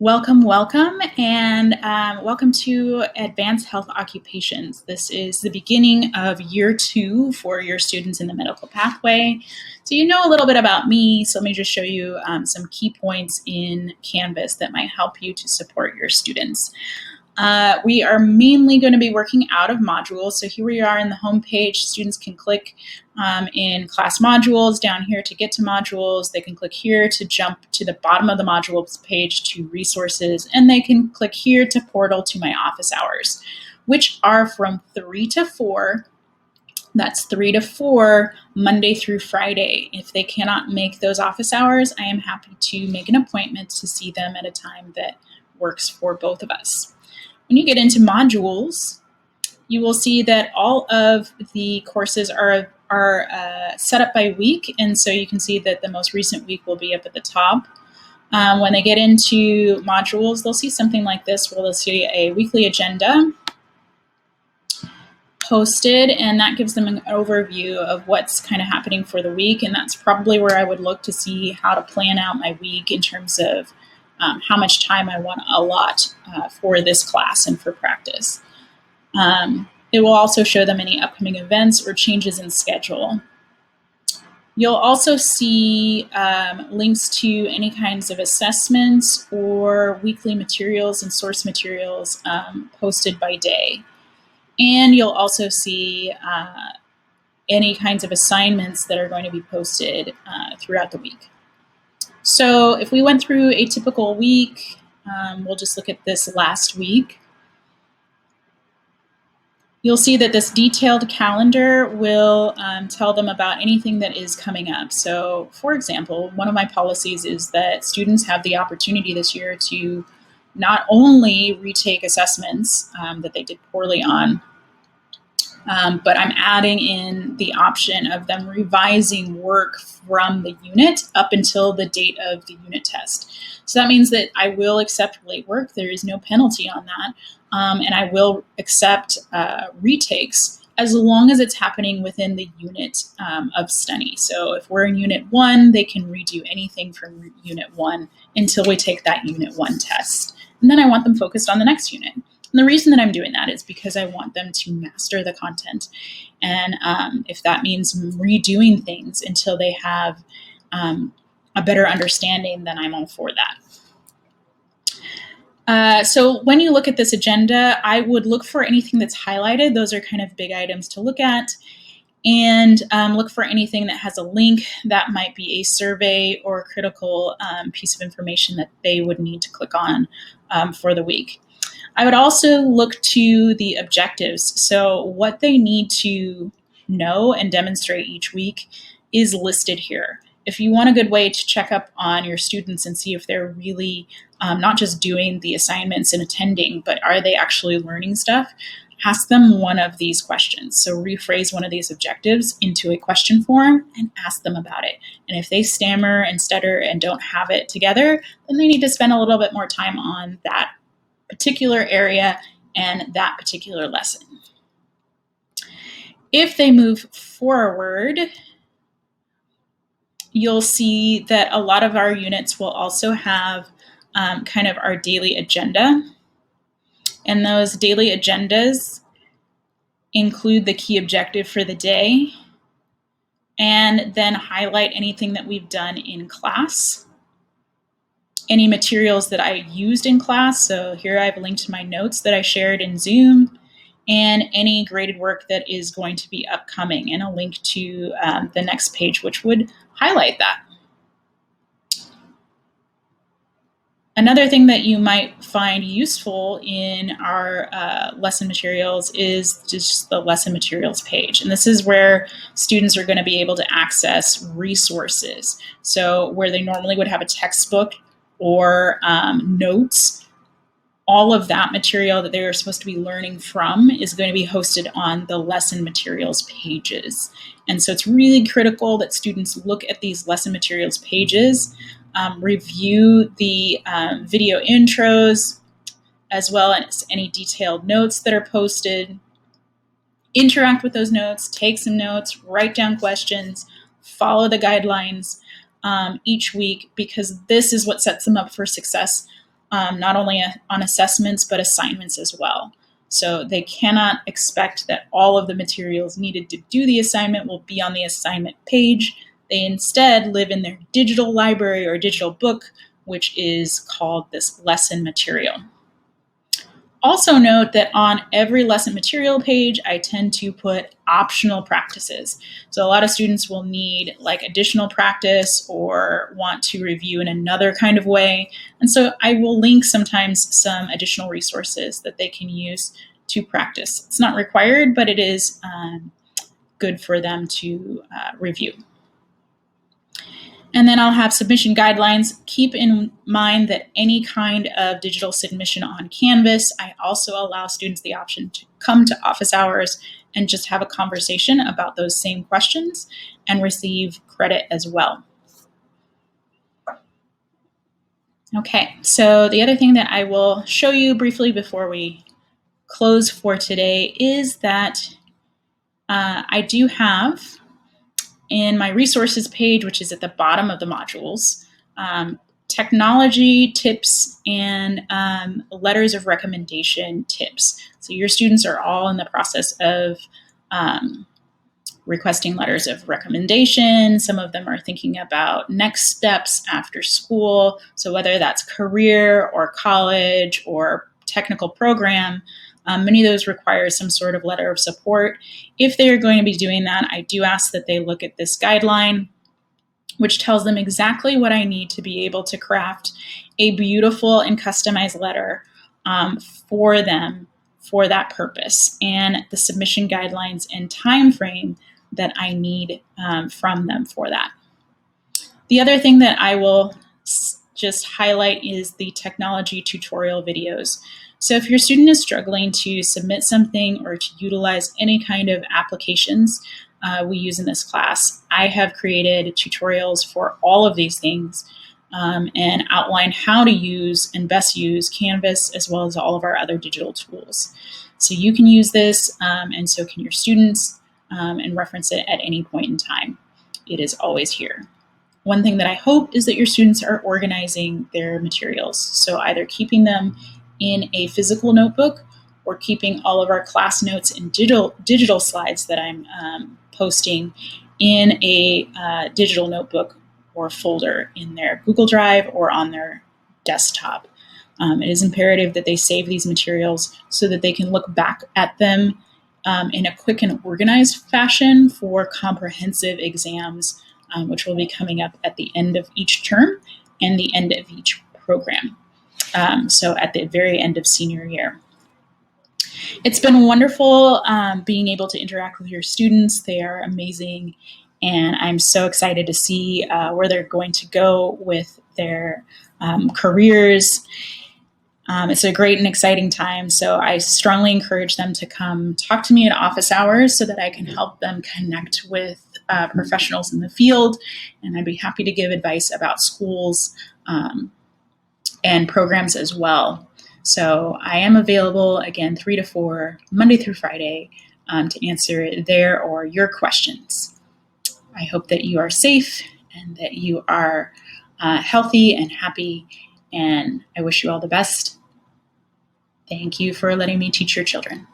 Welcome, welcome, and welcome to Advanced Health Occupations. This is the beginning of year 2 for your students in the medical pathway. So you know a little bit about me, so let me just show you some key points in Canvas that might help you to support your students. We are mainly going to be working out of modules. So here we are in the home page. Students can click in class modules down here to get to modules. They can click here to jump to the bottom of the modules page to resources, and they can click here to portal to my office hours, which are from 3 to 4. That's 3 to 4, Monday through Friday. If they cannot make those office hours, I am happy to make an appointment to see them at a time that works for both of us. When you get into modules, you will see that all of the courses are set up by week, and so you can see that the most recent week will be up at the top. When they get into modules, they'll see something like this, where they'll see a weekly agenda posted, and that gives them an overview of what's kind of happening for the week, and that's probably where I would look to see how to plan out my week in terms of how much time I want to allot for this class and for practice. It will also show them any upcoming events or changes in schedule. You'll also see links to any kinds of assessments or weekly materials and source materials posted by day. And you'll also see any kinds of assignments that are going to be posted throughout the week. So if we went through a typical week, we'll just look at this last week. You'll see that this detailed calendar will tell them about anything that is coming up. So for example, one of my policies is that students have the opportunity this year to not only retake assessments that they did poorly on, but I'm adding in the option of them revising work from the unit up until the date of the unit test. So that means that I will accept late work. There is no penalty on that. And I will accept retakes as long as it's happening within the unit of study. So if we're in Unit 1, they can redo anything from Unit 1 until we take that Unit 1 test. And then I want them focused on the next unit. And the reason that I'm doing that is because I want them to master the content. And if that means redoing things until they have a better understanding, then I'm all for that. So when you look at this agenda, I would look for anything that's highlighted. Those are kind of big items to look at. And look for anything that has a link. That might be a survey or a critical piece of information that they would need to click on for the week. I would also look to the objectives. So what they need to know and demonstrate each week is listed here. If you want a good way to check up on your students and see if they're really not just doing the assignments and attending, but are they actually learning stuff, ask them one of these questions. So rephrase one of these objectives into a question form and ask them about it. And if they stammer and stutter and don't have it together, then they need to spend a little bit more time on that particular area and that particular lesson. If they move forward, you'll see that a lot of our units will also have kind of our daily agenda. And those daily agendas include the key objective for the day and then highlight anything that we've done in class, any materials that I used in class. So here I've linked my notes that I shared in Zoom, and any graded work that is going to be upcoming, and a link to the next page, which would highlight that. Another thing that you might find useful in our lesson materials is just the lesson materials page. And this is where students are going to be able to access resources. So where they normally would have a textbook or notes, all of that material that they're supposed to be learning from is going to be hosted on the lesson materials pages. And so it's really critical that students look at these lesson materials pages, review the video intros, as well as any detailed notes that are posted, interact with those notes, take some notes, write down questions, follow the guidelines each week, because this is what sets them up for success not only on assessments, but assignments as well. So they cannot expect that all of the materials needed to do the assignment will be on the assignment page. They instead live in their digital library or digital book, which is called this lesson material. Also note that on every lesson material page, I tend to put optional practices. So a lot of students will need like additional practice or want to review in another kind of way. And so I will link sometimes some additional resources that they can use to practice. It's not required, but it is good for them to review. And then I'll have submission guidelines. Keep in mind that any kind of digital submission on Canvas, I also allow students the option to come to office hours and just have a conversation about those same questions and receive credit as well. Okay, so the other thing that I will show you briefly before we close for today is that I do have in my resources page, which is at the bottom of the modules, technology tips and letters of recommendation tips. So your students are all in the process of requesting letters of recommendation. Some of them are thinking about next steps after school. So whether that's career or college or technical program, many of those require some sort of letter of support. If they are going to be doing that, I do ask that they look at this guideline, which tells them exactly what I need to be able to craft a beautiful and customized letter for them for that purpose, and the submission guidelines and time frame that I need from them for that. The other thing that I will just highlight is the technology tutorial videos. So if your student is struggling to submit something or to utilize any kind of applications we use in this class, I have created tutorials for all of these things and outline how to use and best use Canvas as well as all of our other digital tools. So you can use this and so can your students and reference it at any point in time. It is always here. One thing that I hope is that your students are organizing their materials. So either keeping them in a physical notebook or keeping all of our class notes in digital slides that I'm posting in a digital notebook or folder in their Google Drive or on their desktop. It is imperative that they save these materials so that they can look back at them in a quick and organized fashion for comprehensive exams, which will be coming up at the end of each term and the end of each program. So at the very end of senior year. It's been wonderful being able to interact with your students. They are amazing, and I'm so excited to see where they're going to go with their careers. It's a great and exciting time, so I strongly encourage them to come talk to me at office hours so that I can help them connect with professionals in the field, and I'd be happy to give advice about schools and programs as well. So I am available, again, 3 to 4, Monday through Friday, to answer their or your questions. I hope that you are safe and that you are healthy and happy, and I wish you all the best. Thank you for letting me teach your children.